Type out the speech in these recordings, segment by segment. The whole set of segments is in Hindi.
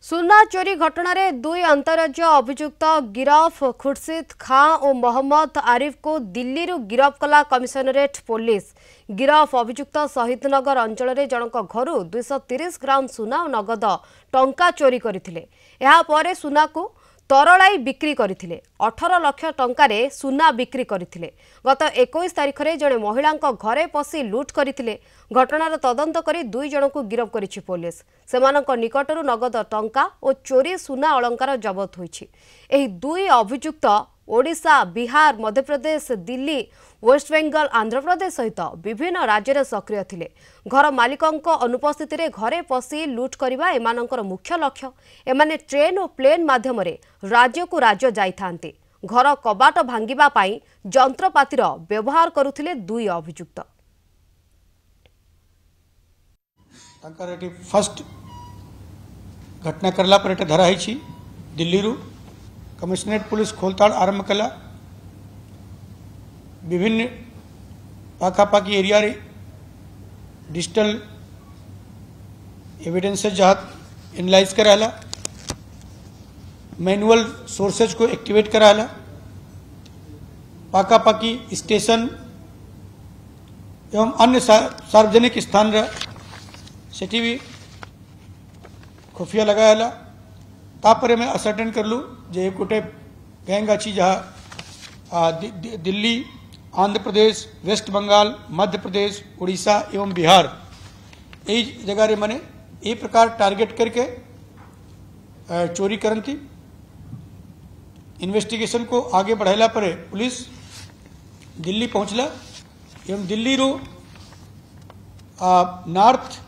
सुना चोरी घटना रे दुई अंतरराज्य अभियुक्त गिरफ खुर्शीद खां और मोहम्मद आरिफ को दिल्ली रु गिरफ कला कमिशनरेट पुलिस। गिरफ अभियुक्त शहीदनगर अंचल में जनक घर 230 ग्राम सुना और नगद टंका चोरी करथिले। एहा परे सुना को तरलाई बिक्री करथिले। 18 लाख टंकारे सुना बिक्री करथिले। गत 21 तारिख रे जणे महिला घरे पसी लुट करथिले। घटनार तदंत करी दुई जन को गिरफ करिछि पुलिस। सेमानक निकटरू नगद टंका और चोरी सुना अलंकार जबत होइछि। एही दुई अभियुक्त ओडिशा, बिहार, मध्यप्रदेश, दिल्ली, वेस्टबेंगल, आंध्र प्रदेश सहित विभिन्न राज्य में सक्रिय थिले। घर मालिकंक अनुपस्थिति रे घरे पसी लुट करबा एमानंकर मुख्य लक्ष्य। एमाने ट्रेन और प्लेन माध्यम रे राज्य को राज्य जाइथांते। घर कबाट भांगिबा पाई जंत्रपातिर व्यवहार करुथिले दुई अभियुक्त। फर्स्ट घटना करला पर धरा है दिल्ली रु कमिशनरेट पुलिस खोलताड़ आरंभ कला। विभिन्न पाखापाखी एरिया रे डिजिटल एविडेंसेस जहाँ एनालाइज कराला, मैनुअल सोर्सेज को एक्टिवेट कराला, पाखापाखी स्टेशन एवं अन्य सार्वजनिक स्थान रा सेठी भी खुफिया लगाला। तापर मैं असर्टेन करलु जे गोटे गैंग अच्छी जहाँ दिल्ली, आंध्र प्रदेश, वेस्ट बंगाल, मध्य प्रदेश, उड़ीसा एवं बिहार यही जगह रे मैंने ये प्रकार टारगेट करके चोरी करती। इन्वेस्टिगेशन को आगे बढ़ाला पर पुलिस दिल्ली पहुँचला एवं दिल्ली रो नॉर्थ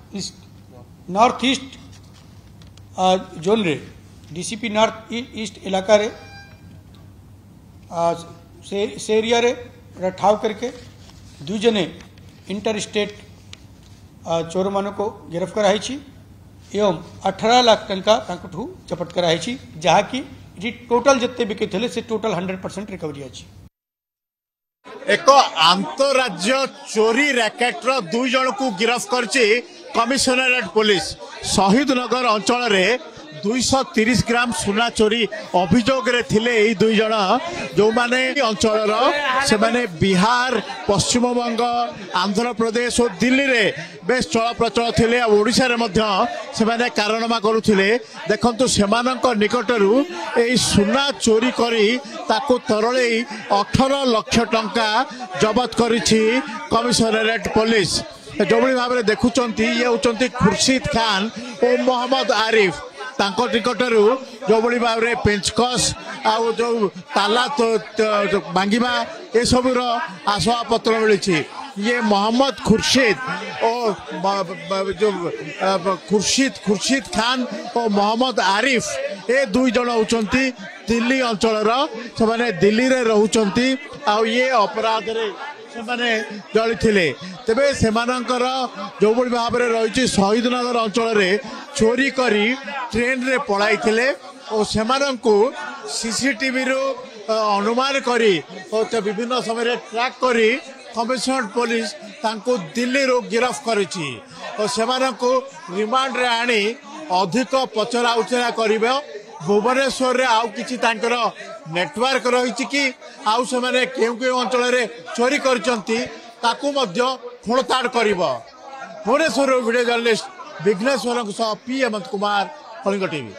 ईस्ट जोन रे डीसीपी नॉर्थ ईस्ट इलाका रे से एरिया रे ठाव करके दुई जने इंटर स्टेट चोर मान को गिरफ्त कराई एवं 18 लाख टंका जपट कराई जहाँकि टोटल जिते बिके थे से टोटल 100% रिकवरी अच्छी। एक आंतरराज्य चोरी रैकेट रो दुई जन को गिरफ्त करछि कमिशनरेट पुलिस। शहीदनगर अंचल रे 230 ग्राम सुना चोरी अभियोग रे थिले एई दुई जन जो माने अंचल से माने बिहार, पश्चिम बंग, आंध्र प्रदेश और दिल्ली रे बेस चल प्रचल थिले। ओडिशा रे मध्य से माने कारणमा करुथिले। देखंतु सेमानक निकटरू एई सुना चोरी करी ताकू तरले 18 लाख टंका जबत करिछि कमिशनरेट पुलिस। जो भाव में देखुंत ये होती खुर्शीद खान और मोहम्मद आरिफ। तांको निकटरू जो भाव में पेंचकस आउ जो ताला भांगिबा ये सब आसवा पत्र मिली। ये मोहम्मद खुर्शीद और जो खुर्शीद खान और मोहम्मद आरिफ ये दुई जन होती दिल्ली अंचल से दिल्ली रे रहउचंती आ ये अपराध रे से जड़ी थे। तेबे सेमानंकर जो भाव में रही शहीदनगर अंचल रे चोरी करी ट्रेन रे पड़ाई थे और सेमानंकु सीसीटीवी रू अनुमान करी और विभिन्न समय ट्रैक करी कमिशनरेट पुलिस तांको दिल्ली रू गिरफ्त करिछि और सेमानंकु रिमांड रे आनी अधिक पचरा उचरा करिबो। भुवनेश्वर रे आउ किछि तांकर नेटवर्क रही कि आउ से माने केउ केउ अंचल रे चोरी करचंती ताकू मध्य खोलताड़ करिबो। Bhubaneswar video journalist Bighneswar P Hemant Kumar, Kalinga TV.